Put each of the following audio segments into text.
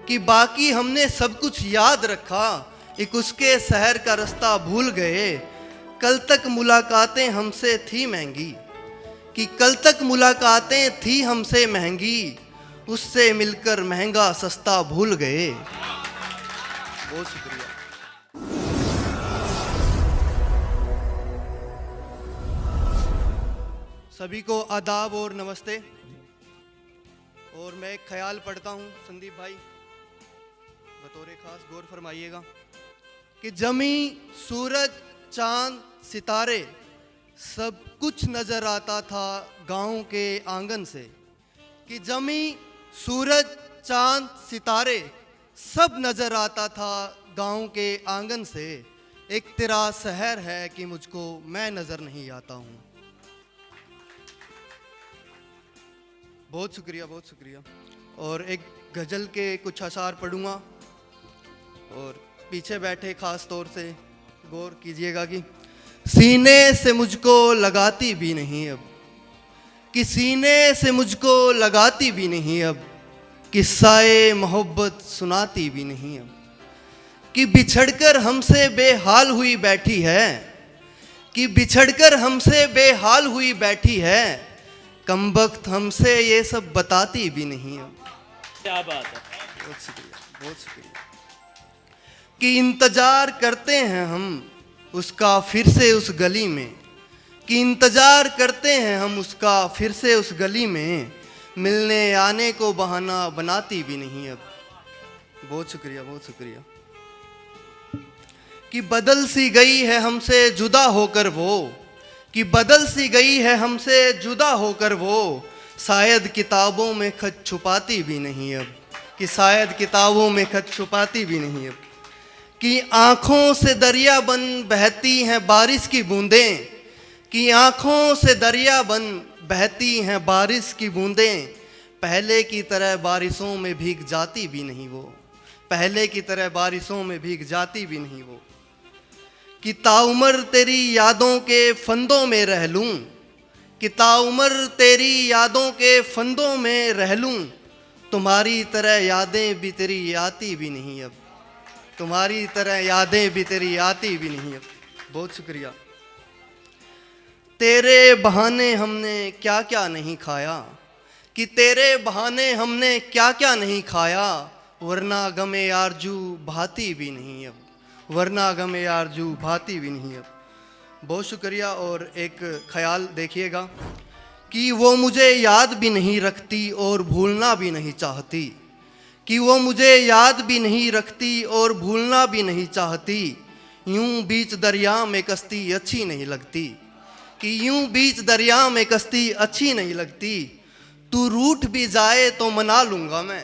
कि बाकी हमने सब कुछ याद रखा, एक उसके शहर का रास्ता भूल गए। कल तक मुलाकातें हमसे थी महंगी, कि कल तक मुलाकातें थी हमसे महंगी, उससे मिलकर महंगा सस्ता भूल गए। बहुत शुक्रिया। सभी को आदाब और नमस्ते। और मैं एक ख्याल पढ़ता हूँ संदीप भाई, बतौर खास गौर फरमाइएगा कि जमी सूरज चांद सितारे सब कुछ नज़र आता था गाँव के आंगन से। कि जमी सूरज चांद सितारे सब नज़र आता था गाँव के आंगन से। एक तेरा शहर है कि मुझको मैं नज़र नहीं आता हूँ। बहुत शुक्रिया, बहुत शुक्रिया। और एक गज़ल के कुछ अशार पढ़ूँगा और पीछे बैठे ख़ास तौर से गौर कीजिएगा कि सीने से मुझको लगाती भी नहीं अब, कि सीने से मुझको लगाती भी नहीं अब, किस्साए मोहब्बत सुनाती भी नहीं अब, कि बिछड़कर हमसे बेहाल हुई बैठी है, कि बिछड़कर हमसे बेहाल हुई बैठी है, कमबख्त हमसे ये सब बताती भी नहीं अब। क्या बात है, बहुत शुक्रिया, बहुत शुक्रिया। कि इंतज़ार करते हैं हम उसका फिर से उस गली में, कि इंतज़ार करते हैं हम उसका फिर से उस गली में, मिलने आने को बहाना बनाती भी नहीं अब। बहुत शुक्रिया, बहुत शुक्रिया। कि बदल सी गई है हमसे जुदा होकर वो, कि बदल सी गई है हमसे जुदा होकर वो, शायद किताबों में खत छुपाती भी नहीं अब, कि शायद किताबों में खत छुपाती भी नहीं अब। कि आँखों से दरिया बन बहती हैं बारिश की बूंदें, कि आँखों से दरिया बन बहती हैं बारिश की बूंदें, पहले की तरह बारिशों में भीग जाती भी नहीं वो, पहले की तरह बारिशों में भीग जाती भी नहीं वो। कि ताउमर तेरी यादों के फंदों में रह लूँ, कि ताउमर तेरी यादों के फंदों में रह लूँ, तुम्हारी तरह यादें भी तेरी आती भी नहीं अब, तुम्हारी तरह यादें भी तेरी आती भी नहीं अब। बहुत शुक्रिया। तेरे बहाने हमने क्या क्या नहीं खाया, कि तेरे बहाने हमने क्या क्या नहीं खाया, वरना गमे आरजू भाती भी नहीं अब, वरना गमे आरजू भाती भी नहीं अब। बहुत शुक्रिया। और एक ख्याल देखिएगा कि वो मुझे याद भी नहीं रखती और भूलना भी नहीं चाहती, कि वो मुझे याद भी नहीं रखती और भूलना भी नहीं चाहती, यूं बीच दरिया में कश्ती अच्छी नहीं लगती, कि यूं बीच दरिया में कश्ती अच्छी नहीं लगती। तू रूठ भी जाए तो मना लूँगा मैं,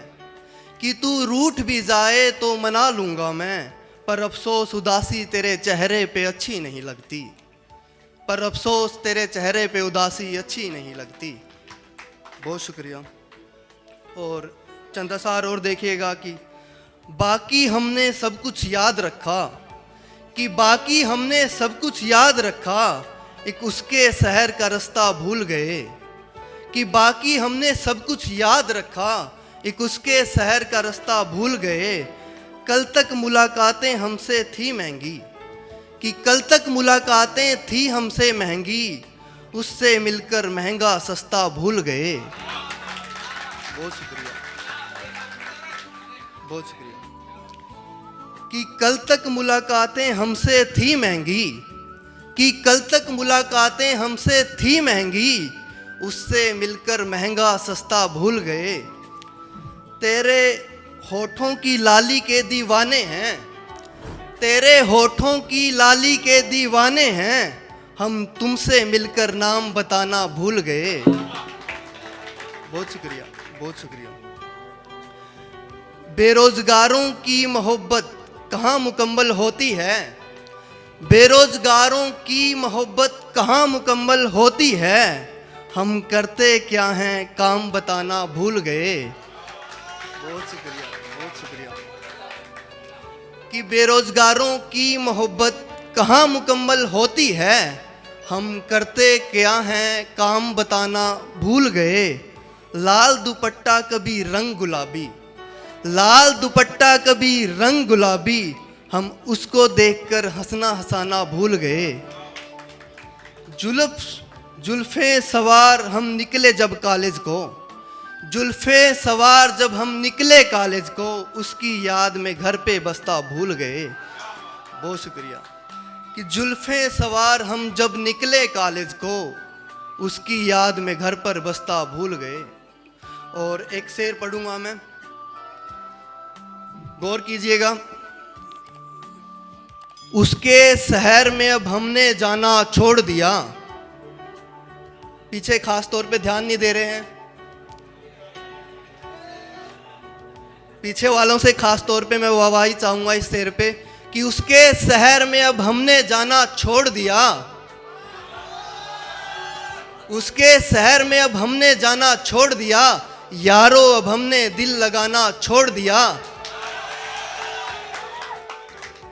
कि तू रूठ भी जाए तो मना लूँगा मैं, पर अफसोस उदासी तेरे चेहरे पे अच्छी नहीं लगती, पर अफसोस तेरे चेहरे पे उदासी अच्छी नहीं लगती। बहुत शुक्रिया। और चंद अशार और देखिएगा कि बाकी हमने सब कुछ याद रखा, कि बाकी हमने सब कुछ याद रखा, एक उसके शहर का रास्ता भूल गए, कि बाकी हमने सब कुछ याद रखा, एक उसके शहर का रास्ता भूल गए। कल तक मुलाकातें हमसे थी महंगी, कि कल तक मुलाकातें थी हमसे महंगी, उससे मिलकर महंगा सस्ता भूल गए। बहुत शुक्रिया, बहुत शुक्रिया। कि कल तक मुलाकातें हमसे थी महंगी, कि कल तक मुलाकातें हमसे थी महंगी, उससे मिलकर महंगा सस्ता भूल गए। तेरे होठों की लाली के दीवाने हैं, तेरे होठों की लाली के दीवाने हैं, हम तुमसे मिलकर नाम बताना भूल गए। बहुत शुक्रिया, बहुत शुक्रिया। बेरोजगारों की मोहब्बत कहाँ मुकम्मल होती है, बेरोजगारों की मोहब्बत कहाँ मुकम्मल होती है, हम करते क्या हैं काम बताना भूल गए। बहुत शुक्रिया, बहुत शुक्रिया। कि बेरोजगारों की मोहब्बत कहाँ मुकम्मल होती है, हम करते क्या हैं काम बताना भूल गए। लाल दुपट्टा कभी रंग गुलाबी, लाल दुपट्टा कभी रंग गुलाबी, हम उसको देखकर हंसना हंसाना भूल गए। जुल्फे सवार हम निकले जब कॉलेज को, जुल्फे सवार जब हम निकले कॉलेज को, उसकी याद में घर पे बसता भूल गए। बहुत शुक्रिया। कि जुल्फे सवार हम जब निकले कॉलेज को, उसकी याद में घर पर बसता भूल गए। और एक शेर पढ़ूंगा मैं, गौर कीजिएगा। उसके शहर में अब हमने जाना छोड़ दिया। पीछे खास तौर पे ध्यान नहीं दे रहे हैं, पीछे वालों से खास तौर पे मैं वाहवाही चाहूंगा इस शेर पे कि उसके शहर में अब हमने जाना छोड़ दिया। उसके शहर में अब हमने जाना छोड़ दिया, यारो अब हमने दिल लगाना छोड़ दिया।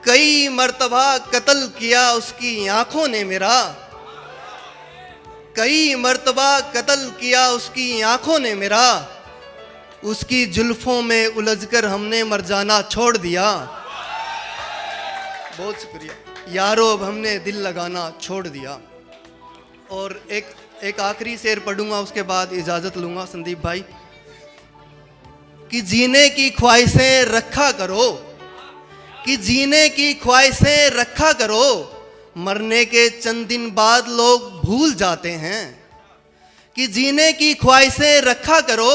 कई मर्तबा कत्ल किया उसकी आंखों ने मेरा, कई मर्तबा कत्ल किया उसकी आंखों ने मेरा, उसकी जुल्फों में उलझकर हमने मर जाना छोड़ दिया। बहुत शुक्रिया। यारो अब हमने दिल लगाना छोड़ दिया। और एक आखिरी शेर पढ़ूंगा, उसके बाद इजाजत लूंगा संदीप भाई। कि जीने की ख्वाहिशें रखा करो, कि जीने की ख्वाहिशें रखा करो, मरने के चंद दिन बाद लोग भूल जाते हैं। कि जीने की ख्वाहिशें रखा करो,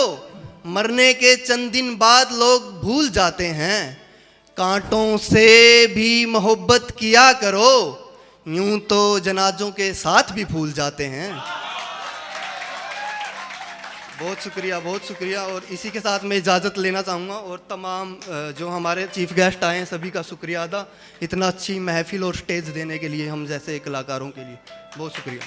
मरने के चंद दिन बाद लोग भूल जाते हैं। कांटों से भी मोहब्बत किया करो, यूं तो जनाजों के साथ भी भूल जाते हैं। बहुत शुक्रिया, बहुत शुक्रिया। और इसी के साथ मैं इजाज़त लेना चाहूँगा और तमाम जो हमारे चीफ गेस्ट आए हैं सभी का शुक्रिया अदा, इतना अच्छी महफिल और स्टेज देने के लिए हम जैसे कलाकारों के लिए। बहुत शुक्रिया।